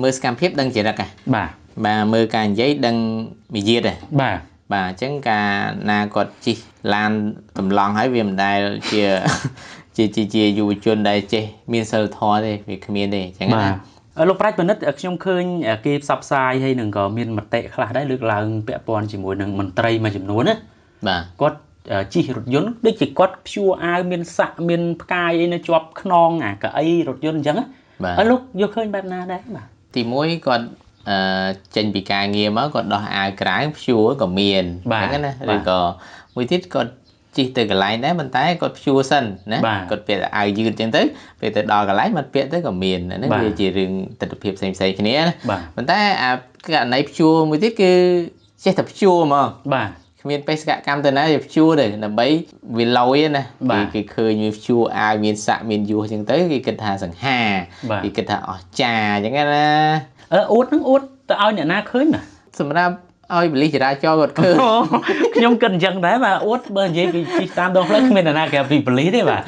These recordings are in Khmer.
មើលសកម្មភាពដឹងជារឹកបាទមើលការនិយាយដឹងវិយាតបាទអញ្ចឹងការណាគាត់ជិះឡានតម្លង់ហើយវាមិនដែលជាយុវជនដែលចេះមានសិលធម៌ទេវាគ្មានទេអញ្ចឹងណាលោកប្រាជ្ញបណ្ឌិតខ្ញុំឃើញគេផ្សព្វផ្សាយហើយនឹងក៏មានមតិខ្លះដែរលើកឡើងពាក់ព័ន្ធជាមួយនឹងមន្ត្រីមួយចំនួនណាបាទគាត់ជិះរថយន្តដូចជាគាត់ព្យួរអាវមានសាក់មានផ្កាយអីនៅជាប់ខ្នងអាកៅអីរថយន្តអញ្ចឹងហើយលោកយកឃើញបែបណាដែរបាទទី1គាត់ចេញពីការងារមកគាត់ដោះអាវក្រៅព្យួរក៏មានអញ្ចឹងណាឬក៏មួយទៀតគាត់ជិះទៅកន្លែងដែរប៉ុន្តែគាត់ព្យួរសិនណាគាត់ពាក់អាវយឺតអញ្ចឹងទៅពេលទៅដល់កន្លែងមិនពាក់ទៅក៏មានហ្នឹងវាជារឿងទស្សនវិជ្ជាផ្សេងៗគ្នាណាប៉ុន្តែអាករណីព្យួរមួយទៀតគឺចេះតែព្យួរហ្មងបាទគ្មានបេសកកម្មទៅណាវាព្យួរទៅដើម្បីវាលយណាគេឃើញវាព្យួរអាវមានសាក់មានយោះអញ្ចឹងទៅគេគិតថាសង្ហាគេគិតថាអស្ចារ្យអញ្ចឹងណាអួតហ្នឹងអួតទៅឲ្យអ្នកណាឃើញណាសម្រាប់ឲ្យបលិសចរាចរណ៍គាត់ឃើញខ្ញុំគិតអញ្ចឹងដែរបាទអួតបើនិយាយពីជិះតាមដងផ្លូវគ្មានអ្នកណាក្រៅពីបលិសទេបាទ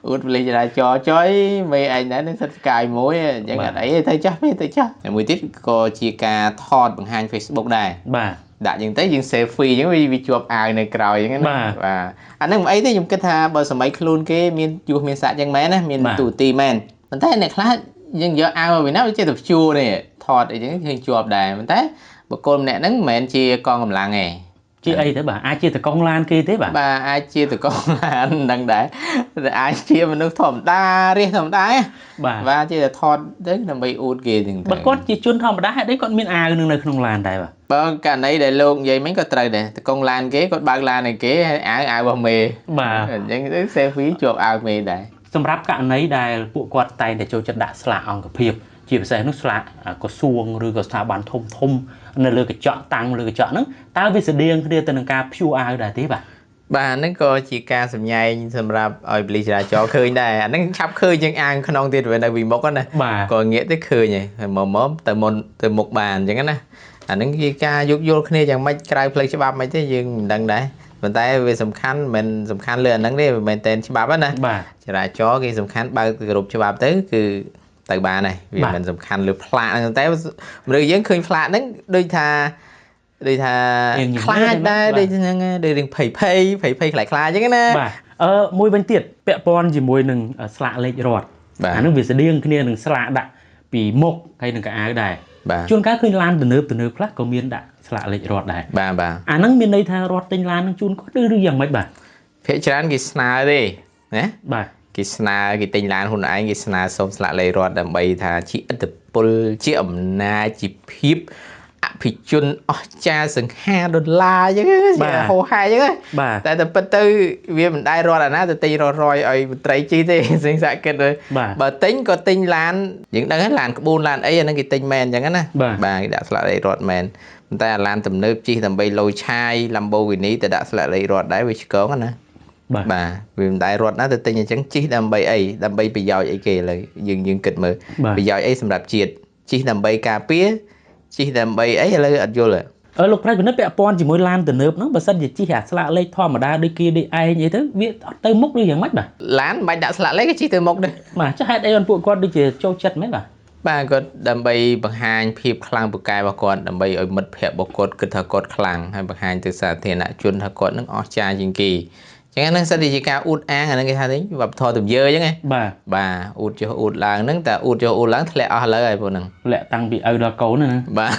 អួតបលិសចរាចរណ៍ចុយមេឯងដែរនឹងសិតស្កាយមួយអញ្ចឹងអត់អីទៅចាស់ទៅចាស់មួយទៀតក៏ជាការថតបង្ហាញ Facebook ដែរបាទដាក់អញ្ចឹងទៅយើង selfie អញ្ចឹងវាជាប់អាវនៅក្រោយអញ្ចឹងណាបាទអាហ្នឹងមិនអីទេខ្ញុំគិតថាបើសម័យខ្លួនគេមានយុះមានសាក់អញ្ចឹងមែនណាមានទូទីមែនប៉ុន្តែអ្នកខ្លះយើងយកអាវមកវិញណាវាចេះតែព្យួរនេះថតអីចឹងឃើញជាប់ដែរប៉ុន្តែបុគ្គលម្នាក់ហ្នឹងមិនមែនជាកងកម្លាំងទេជាអីទៅបាទអាចជាតកងឡានគេទេបាទអាចជាតកងឡានហ្នឹងដែរតែអាចជាមនុស្សធម្មតារាសធម្មតាបាទជាតែថតទៅដើម្បីអួតគេហ្នឹងបើគាត់ជាជនធម្មតាហេតុអីគាត់មានអាវនឹងនៅក្នុងឡានដែរបាទបើករណីដែលលោកនិយាយមិញក៏ត្រូវដែរតកងឡានគេគាត់បើកឡានឲ្យគេហើយអាវរបស់មេបាទអញ្ចឹងទៅ selfie ជាប់អាវមេដែរសម្រាប់ករណីដែលពួកគាត់តែងតែចូលចិត្តដាក់ស្លាកអង្គភាពជាពិសេសនោះស្លាកក្រសួងឬក៏ស្ថាប័នធំនៅលើកញ្ចក់តាំងលើកញ្ចក់ហ្នឹងតើវាស្តៀងគ្នាទៅនឹងការព្យួរអាវដែរទេបាទហ្នឹងក៏ជាការសម្ញែងសម្រាប់ឲ្យបលិសចរាចរណ៍ឃើញដែរអាហ្នឹងឆាប់ឃើញជាងអាវក្នុងទៀតនៅពីមុខណាក៏ងាកទៅឃើញហើយមកទៅមុខបានអញ្ចឹងណាអាហ្នឹងជាការយោគយល់គ្នាយ៉ាងម៉េចក្រៅផ្លូវច្បាប់មិនទេយើងមិនដឹងដែរប៉ុន្តែវាសំខាន់មិនសំខាន់លើអាហ្នឹងទេមិនមែនតែច្បាប់ណាចរាចរណ៍គេសំខាន់បើគោរពច្បាប់ទៅគឺទៅបានហើយវាមិនសំខាន់លើផ្លាកហ្នឹងតែមនុស្សយើងឃើញផ្លាកហ្នឹងដូចថាខ្លាចដែរដូចហ្នឹងដូចរឿងភ័យខ្លាចខ្លាចអញ្ចឹងណាបាទមួយវិញទៀតពាក់ព័ន្ធជាមួយនឹងស្លាកលេខរដ្ឋអាហ្នឹងវាស្តៀងគ្នានឹងស្លាកដាក់ពីមុខហើយនឹងកៅអៅដែរជួនកាលឃើញឡានទំនើបខ្លះក៏មានដាក់ស្លាកលេខរដ្ឋដែរបាទអាហ្នឹងមានន័យថារដ្ឋទិញឡាននឹងជូនគាត់ឬយ៉ាងម៉េចបាទភាគច្រើនគេស្នើទេណាបាទគេស្នើគេទិញឡានហ៊ុនឯងគេស្នើសុំស្លាកលេខរដ្ឋដើម្បីថាជាឥទ្ធិពលជាអំណាចជាភាពអភិជនអស្ចារ្យសង្ហាដុល្លារអញ្ចឹងជាហោហែអញ្ចឹងតែពិតទៅវាមិនដែររដ្ឋអាណាទៅទិញរយឲ្យមន្ត្រីជីទេសង្សាគិតបើទិញក៏ទិញឡានយើងដឹងហើយឡានក្បួនឡានអីអាហ្នឹងគេទិញមែនអញ្ចឹងណាបាទគេដាក់ស្លាកលេខរដ្ឋមែនប៉ុន្តែឡានទំនើបជិះដើម្បីលុយឆាយ Lamborghini ទៅដាក់ស្លាកលេខរដ្ឋដែរវាឆ្កងណាបាទវាមិនដែររត់ណាទៅទិញអញ្ចឹងជិះដើម្បីអីដើម្បីប្រយោជន៍អីគេឥឡូវយើងគិតមើលប្រយោជន៍អីសម្រាប់ជាតិជិះដើម្បីការពារជិះដើម្បីអីឥឡូវអត់យល់លោកប្រាជ្ញពិនិត្យពាក់ព័ន្ធជាមួយឡានទំនើបហ្នឹងបើសិនជាជិះអាស្លាកលេខធម្មតាដូចគេដូចឯងអីទៅវាអត់ទៅមុខឬយ៉ាងម៉េចបាទឡានមិនបាច់ដាក់ស្លាកលេខគេជិះទៅមុខដែរបាទចុះហេតុអីបានពួកគាត់ដូចជាចូលចិត្តមែនបាទគាត់ដើម្បីបង្ហាញភាពខ្លាំងពូកែរបស់គាត់ដើម្បីឲ្យមិត្តភ័ក្តិរបស់គាត់គិតថាគាត់ខ្លាំងហើយបង្ហាញទៅសាធារណជនថាគាត់នឹងអស្ចារ្យជាងគេចឹងហ្នឹងសិតជាការអួតអាងអាហ្នឹងគេថាទេវប្បធម៌ទំយើអញ្ចឹងបាទអួតចុះអួតឡើងហ្នឹងតែអួតចុះអួតឡើងធ្លាក់អស់លើហើយពួកហ្នឹងលាក់តាំងពីឪដល់កូនណាបាទ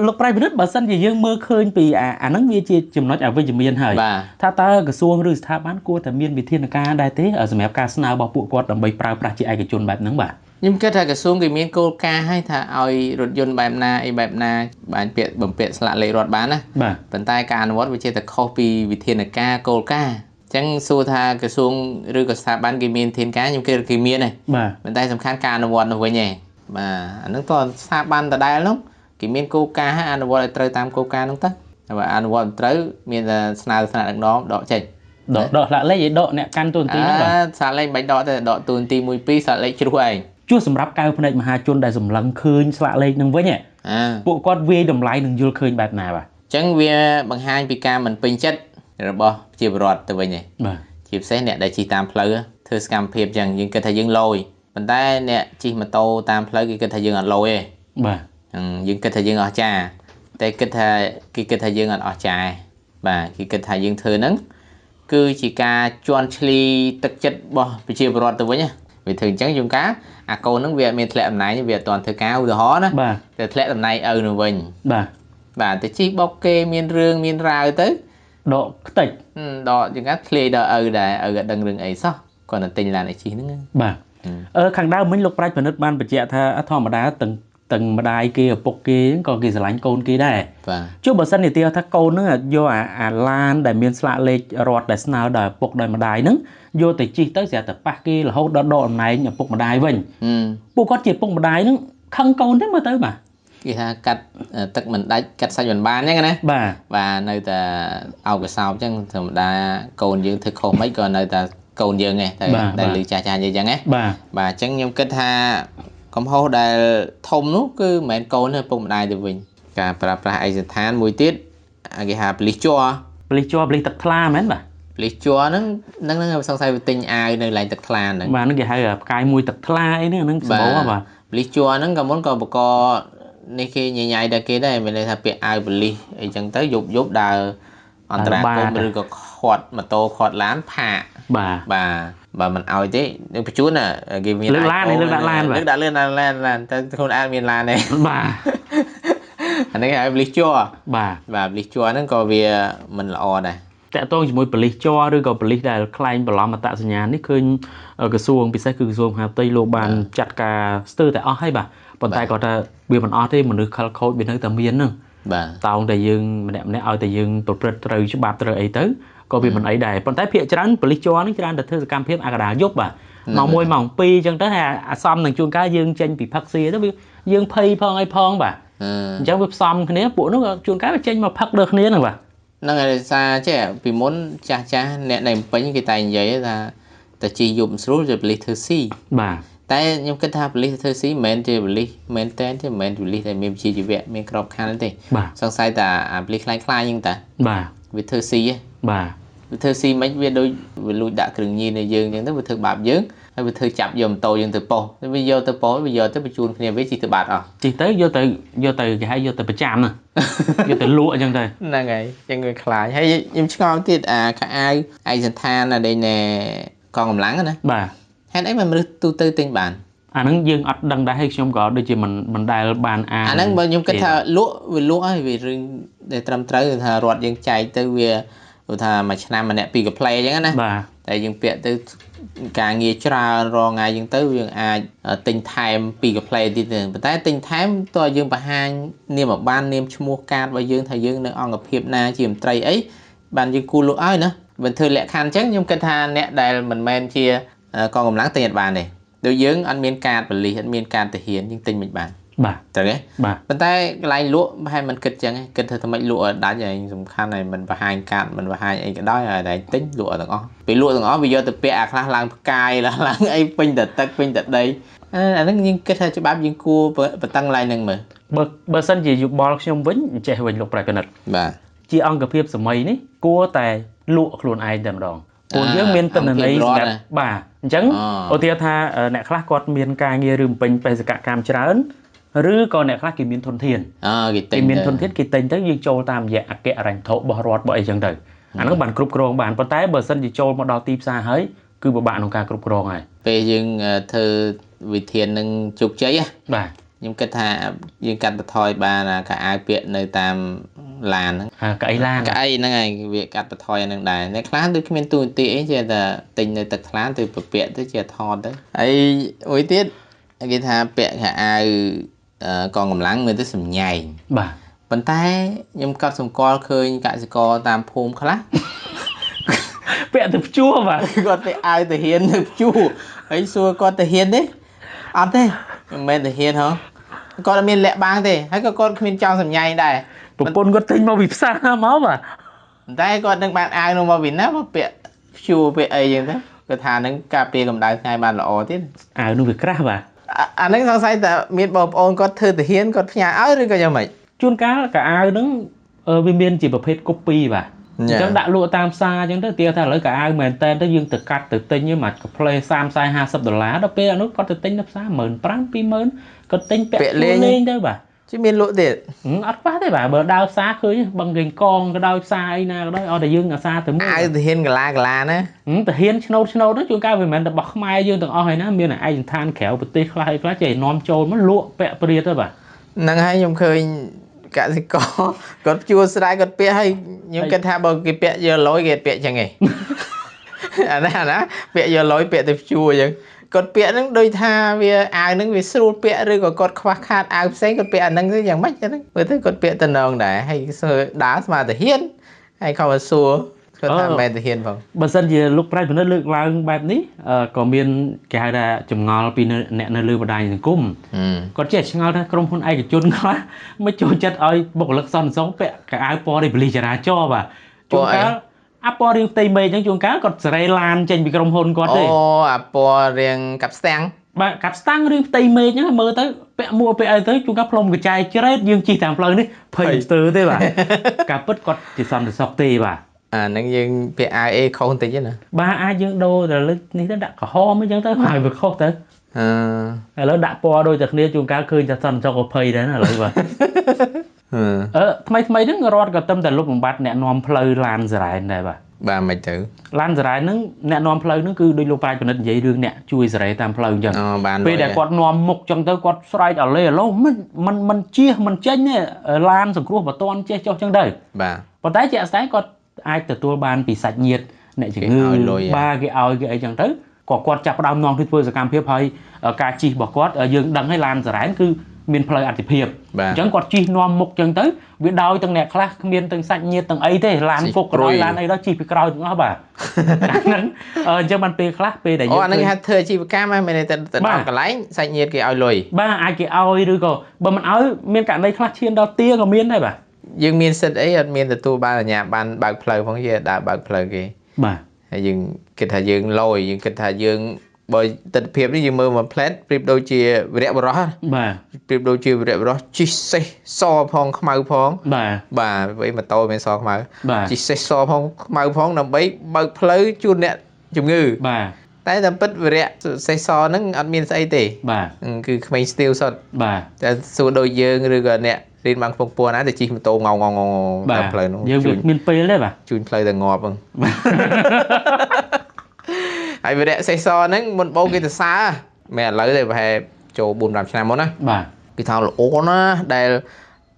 លោកប្រៃពិនិត្យបើសិនជាយើងមើលឃើញពីអាហ្នឹងវាជាចំណុចអវិជ្ជមានហើយថាតើក្រសួងឬស្ថាប័នគួរតែមានវិធានការដែរទេសម្រាប់ការស្នើរបស់ពួកគាត់ដើម្បីប្រើប្រាស់ជាឯកជនបែបហ្នឹងបាទខ្ញុំគិតថាក្រសួងគេមានគោលការណ៍ឲ្យថាឲ្យរថយន្តបែបណាអីបែបណាបានពាក់បំពាក់ស្លាកលេខរដ្ឋបានណាប៉ុន្តែការអនុវត្តវាជាតែខុសពីវិធានការគោលការណ៍អញ្ចឹងសួរថាក្រសួងឬក៏ស្ថាប័នគេមានវិធានការខ្ញុំគិតគេមានទេប៉ុន្តែសំខាន់ការអនុវត្តនោះវិញឯងបាទអានឹងតើស្ថាប័នដដែលនោះគេមានគោលការណ៍ឲ្យអនុវត្តឲ្យត្រូវតាមគោលការណ៍នោះទៅបើអនុវត្តមិនត្រូវមានតែស្នើថ្នាក់ដឹកនាំដកចេញដកស្លាកលេខឲ្យដកអ្នកកាន់ទូនទីហ្នឹងបាទស្លាកលេខមិនដកទេដកទូនទី1 2ស្លាកលេខជ្រុះឯងជួសសម្រាប់កៅភ្នែកមហាជនដែលសម្លឹងឃើញស្លាកលេខនឹងវិញពួកគាត់វាយតម្លៃនឹងយល់ឃើញបែបណាបាទអញ្ចឹងវាបង្ហាញពីការមិនពេញចិត្តរបស់ប្រជាពលរដ្ឋទៅវិញឯងបាទជាពិសេសអ្នកដែលជិះតាមផ្លូវធ្វើសកម្មភាពអញ្ចឹងយើងគិតថាយើងលយប៉ុ ប៉ុន្តែអ្នកជិះម៉ូតូតាមផ្លូវគេគិតថាយើងអត់លយទេបាទយើងគិតថាយើងអស់ចាតែគេគិតថាយើងអត់អស់ចាបាទគេគិតថាយើងធ្វើហ្នឹងគឺជាការជន់ឈ្លីទឹកចិត្តរបស់ប្រជាពលរដ្ឋទៅវិញវាធ្វើអញ្ចឹងជួនកាលអាកូនហ្នឹងវាអត់មានធ្លាក់តំណែងវាអត់ទាន់ធ្វើការឧទាហរណ៍ណាតែធ្លាក់តំណែងឪនៅវិញបាទទៅជិះបុកគេមានរឿងមានរាវទៅដកខ្ទេចដកជាងធ្លាយដល់ឪដែរឪក៏ដឹងរឿងអីសោះគាត់ទៅទិញឡានឲ្យជិះហ្នឹងបាទខាងដើមមិញលោកប្រាជ្ញពិនិត្យបានបញ្ជាក់ថាធម្មតាទាំងម្ដាយគេឪពុកគេក៏គេស្រឡាញ់កូនគេដែរបាទចុះបើសិនជាថាកូនហ្នឹងយកអាឡានដែលមានស្លាកលេខរត់ដែលស្នើដល់ឪពុកដោយម្ដាយហ្នឹងយកទៅជិះទៅស្រាប់តែប៉ះគេរហូតដល់ដកតំណែងឪពុកម្ដាយវិញពួកគាត់ជាឪពុកម្ដាយហ្នឹងខឹងកូនទេមើលទៅបាទគេថាកាត់ទឹកមិនដាច់កាត់សាច់មិនបានអញ្ចឹងណាបាទនៅតែអោបកសោបអញ្ចឹងធម្មតាកូនយើងធ្វើខុសមិនក៏នៅតែកូនយើងឯងតែឮចាស់និយាយអញ្ចឹងណាបាទអញ្ចឹងខ្ញុំគិតថាកំហុសដែលធំនោះគឺមិនមែនកូនទេឪពុកម្ដាយទៅវិញការប្រើប្រាស់ឯកសណ្ឋានមួយទៀតគេហៅប៉ូលីសជ័រប៉ូលីសទឹកថ្លាមែនបាទប៉ូលីសជ័រហ្នឹងសង្ស័យវាទិញអាវនៅកន្លែងទឹកថ្លាហ្នឹងបាទហ្នឹងគេហៅផ្កាយមួយទឹកថ្លាអីហ្នឹងសម្បូរបាទប៉ូលីសជ័រហ្នឹងក៏មុនក៏បកនេះគេញញ៉ៃដល់គេដែរមានន័យថាពាក់អាវប៉ូលីសអីចឹងទៅយប់ដើរអន្តរាគមឬក៏ខាត់ម៉ូតូខាត់ឡានផាកបាទមិនអោយទេនឹងបញ្ជូនគេមានលើកដាក់ឡានលើកដាក់ឡានតែខ្លួនឯងមានឡានទេបាទអានេះឲ្យប៉ូលីសជ័របាទប៉ូលីសជ័រហ្នឹងក៏វាមិនល្អដែរតាក់ទងជាមួយប៉ូលីសជ័រឬក៏ប៉ូលីសដែលខ្លែងបន្លំអត្តសញ្ញាណនេះឃើញក្រសួងពិសេសគឺក្រសួងមហាផ្ទៃលោកបានចាត់ការស្ទើរតែអស់ហើយបាទប៉ុន្តែគាត់ថាវាមិនអស់ទេមនុស្សខិលខូចវានៅតែមានហ្នឹងបាទតោងតែយើងម្នាក់ឲ្យតែយើងប្រព្រឹត្តត្រូវច្បាប់ត្រូវអីទៅក៏វាមិនអីដែរប៉ុន្តែភាគច្រើនប៉ូលីសជ័រនេះច្រើនតែធ្វើសកម្មភាពអាកដាលយប់បាទម៉ោង1ម៉ោង2អញ្ចឹងទៅហើយអាសំនឹងជួនកាលយើងចេញពីផឹកស៊ីទៅយើងភ័យផងអីផងបាទអញ្ចឹងវាផ្សំគ្នាពួកនោះក៏ជួនកាលវាចេញមកផឹកលើគ្នាហ្នឹងបាទហ្នឹងហើយសារចេះពីមុនចាស់អ្នកនៅពេញគេតែនិយាយថាតែជីយប់ស្រួលជាប៉ូលីសធ្វើស៊ីបាទតែខ្ញុំគិតថាប៉ូលីសធ្វើស៊ីមិនមែនជាប៉ូលីសមែនតែនទេមិនមែនប៉ូលីសដែលមានវិជ្ជាជីវៈមានក្របខ័ណ្ឌទេសង្ស័យតែអាប៉ូលីសខ្លាំងហ្នឹងតាបាទវាធ្វើស៊ីបាទវាធ្វើស៊ីមិនវាដូចវាលួចដាក់គ្រឿងញៀននៅយើងអញ្ចឹងទៅវាធ្វើបាបយើងហើយវាធ្វើចាប់យកម៉ូតូយើងទៅប៉ុស្តិ៍វាយកទៅប៉ុស្តិ៍វាយកទៅបញ្ជូនគ្នាវាជិះទៅបាត់អស់ជិះទៅយកទៅគេហៅយកទៅប្រចាំយកទៅលក់អញ្ចឹងទៅហ្នឹងហើយអញ្ចឹងវាខ្លាចហើយខ្ញុំឆ្ងល់ទៀតអាខោអាវឯកសណ្ឋានដែលណែកងកម្លាំងណាបាទហេតុអីមិនមនុស្សទូទៅទិញបានអាហ្នឹងយើងអត់ដឹងដែរហើយខ្ញុំក៏ដូចជាមិនដែលបានអាហ្នឹងបើខ្ញុំគិតថាលក់ហើយវារឿងដែលត្រឹមត្រូវថារត់យើងចែកទៅវាថាមួយឆ្នាំម្នាក់2កាផ្លេអញ្ចឹងណាបាទតែយើងពាក់ទៅការងារច្រើនរងថ្ងៃយើងទៅយើងអាចទិញថែម2កាផ្លេទៀតទេប៉ុន្តែទិញថែមតើយើងបង្ហាញនាមបាននាមឈ្មោះកាតរបស់យើងថាយើងនៅអង្គភាពណាជាមន្ត្រីអីបានយើងគូលក់ឲ្យណាបើធ្វើលក្ខខណ្ឌអញ្ចឹងខ្ញុំគិតថាអ្នកដែលមិនមែនជាកងកម្លាំងទិញអត់បានទេដូចយើងអត់មានកាតប៉ូលីសអត់មានកាតទាហានយើងទិញមិនបានបាទត្រូវទេបាទប៉ុន្តែកន្លែងលក់ប្រហែលមិនគិតចឹងគិតថាថ្មិចលក់ឲ្យដាច់ហើយសំខាន់ហើយមិនបង្ហាញកាតមិនបង្ហាញអីក៏ដោយហើយតែទិញលក់ទាំងអស់ពេលលក់ទាំងអស់វាយកទៅពាក់អាខ្លះឡើងផ្កាយឡើងអីពេញតែទឹកពេញតែដីអាហ្នឹងយើងគិតថាច្បាប់យើងគួរបន្តឹងឡើងនឹងមើលបើសិនជាយោបល់ខ្ញុំវិញចេះវិញលោកប្រៃពិនិត្យបាទជាអង្គភាពសម័យនេះគួរតែលក់ខ្លួនឯងតែម្ដងពួកយើងមានទិន្នន័យសម្រាប់បាទអញ្ចឹងឧទាហរណ៍ថាអ្នកខ្លះគាត់មានការងារឬបំពេញបេសកកម្មច្រើនឬក៏អ្នកខ្លះគេមានធនធានគេមានធនធានគេទិញទៅយើងចូលតាមរយៈអគ្គរញ្ញធុរបស់រដ្ឋរបស់អីចឹងទៅអាហ្នឹងបានគ្រប់គ្រងបានប៉ុន្តែបើសិនជាចូលមកដល់ទីផ្សារហើយគឺពិបាកក្នុងការគ្រប់គ្រងហើយពេលយើងធ្វើវិធាននឹងជោគជ័យបាទខ្ញុំគិតថាយើងកាត់បន្ថយបានកាអាវពាក់នៅតាមឡានហ្នឹងកៅអីឡានកៅអីហ្នឹងហើយវាកាត់បន្ថយហ្នឹងដែរអ្នកខ្លះដូចគ្មានទូនាទីអីចេះតែទិញនៅទឹកថ្លាទៅប្រពាក់ទៅជាថតទៅហើយមួយទៀតគេថាពាក់ខោអាវកងកម្លាំងមើលទៅសម្ញែងបាទប៉ុន្តែខ្ញុំកត់សម្គាល់ឃើញកសិករតាមភូមិខ្លះពាក់ទៅព្យួរបាទគាត់ពាក់អាវទាហានទៅព្យួរហើយសួរគាត់ទាហានទេអត់ទេមិនមែនទាហានហ៎គាត់អត់មានលាក់បាំងទេហើយក៏គាត់គ្មានចង់សម្ញែងដែរប្រពន្ធគាត់ទិញមកពីផ្សារមកបាទប៉ុន្តែគាត់នឹងបានអាវនោះមកពីណាមកពាក់ព្យួរពាក់អីចឹងទៅគាត់ថានឹងការពារកម្ដៅថ្ងៃបានល្អទៀតអាវនោះវាក្រាស់បាទអាហ្នឹងសង្ស័យតែមានបងប្អូនគាត់ធ្វើទាហានគាត់ផ្ញើឲ្យឬក៏យ៉ាងម៉េចជួនកាលកៅអាវហ្នឹងវាមានជាប្រភេទកូពីបាទ Chẳng đã lụa tam xa chẳng tới tiêu thà lấy cả ai mền tên tới dương từ cắt từ tinh như mà play sam sai $50 đó pe nó có từ tinh nó xa mền prang pi mền có tinh bẹ lên đấy bà chứ miền lụa thiệt ắt quá thế bà bờ đau xa khơi bằng gành con cái đau xa ấy nè đó ở đây dương ở xa từ ai từ hiên cả la nè từ hiên snow đó chúng ta về mình bọc mai dương từ oi nó miền này ai than khéo bật tê khai quá trời non trôi nó lụa bẹ priệt đó bà năng hay nhung khơi cả thì có chua sài có bẹ hay những cái thà bao cái bẹ giờ lối cái bẹ chẳng nghe anh á bẹ giờ lối bẹ từ chua vậy còn bẹ nó đôi tha vì ai nó vì sưu bẹ rồi còn cột khoác khát ai sáng còn bẹ nó cái dạng mắt cho nó với thế còn bẹ tên nòng này hay đá mà từ hiên hay không là xua có tham men từ hiên không bữa dân gì lúc này nó lựa lang bài ní còn miền cái là chùm ngò pin nè nó lựa vào đài cung còn trẻ ngò đó không con ai cái chôn ngò mới chôn chất ơi bộ lực son sống bẹ cái áo po để beli cho cho bà chúng ta Apple riêng tây mê chẳng chuông cá còn sợi lan trên bị công hôn con đấy. Apple riêng cặp stang. Bà cặp stang riêng tây mê chẳng mơ tới bẹ mua bẹ tới chuông cá plong cái chai chết dương chi thảm plong đấy. Phơi từ thế bà. Cặp bứt con chỉ son được sọc tê bà. Nâng dương bẹ ai không tí chứ nè. Ba ai dương đô rồi lúc ní nó đặt cả ho mới chẳng tới hoài vực khô tới. Nó đặt po đôi chặt nia chuông cá khơi cho son cho có phơi đấy là lợi bà. Thay nó rọt cả tâmแต่lúc mình bắt nè nom plei lan giải này bà mày thử lan giải nó nè nom plei nó cứ đôi lô pai cho nó vậy đường nè chui giải tam plei chẳng vì để quạt nom mục trong tới quạt xoay ở lê lô mình chia mình chênh nè lan sủng cua và toan chia cho chẳng đời bà tái chạy tái quạt ai từ tua ban bị sạch nhiệt nè chỉ ngư ba cái ao cái ấy chẳng tới còn quạt chặt đào non thì vừa sẽ cam phép hay cà chi bỏ quạt ở dương đằng hay lan giải cứ miền plei ăn thịt hiệp chẳng còn chi nom mục chẳng tới biết đau từng nẹt khác miền từng sạch nhiệt từng ấy thế lan phục rồi lan ấy đó chi bị cào nó bà cho mình pe khác pe để anh ấy thưa chi cam ấy mình tự đào cái lấy sạch nhiệt cái ao lùi ba ai cái ao ấy rồi bà mình áo miền cả đây khác chiên đau tia còn miền đây bà dương miền sạch ấy miền từ tu ba là nhà ban bạc plei phong gì đã bạc plei kì bà dương cái thà dương lôi dương cái thà dương bởi tình phiệp đi mơ mà plét phiệp đôi chia rẽ bờ đó phiệp đôi chia rẽ bờ đó chỉ xe so phong mau phong bà vậy mà tôi mới so mau chỉ xe so phong mau phong nằm bấy bật plei chun nè chùm ngư bà tại làm bứt rẽ xe so nó ăn miên say tỉ bà cứ mình still sọt bà số đôi dương rồi gần nè lên bằng phong pua ná thì chỉ một tô ngầu bà plei nó dương miên pe đấy bà chun plei từ ngọt vâng ai về đây xây so nó một bao cái từ xa mẹ lấy để về chỗ bùn làm sao món á bà cái thằng là ố nó đây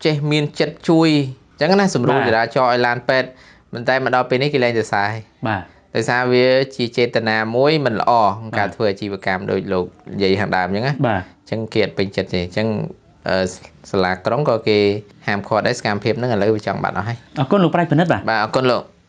che miên chất chui chẳng có năng sủng rồi ra cho ai lan pet mình tay mà đo pin ấy cái lên từ xa bà từ xa với chỉ che tên nào muối mình là cả thừa chỉ và cảm đôi lục vậy hàng đàm nhá bà chẳng kiệt bình chất gì chẳng là có đóng coi cái hàm kho đấy scam phim nó là lấy chọn bạn nó hay con lục prai phần đất bà con lục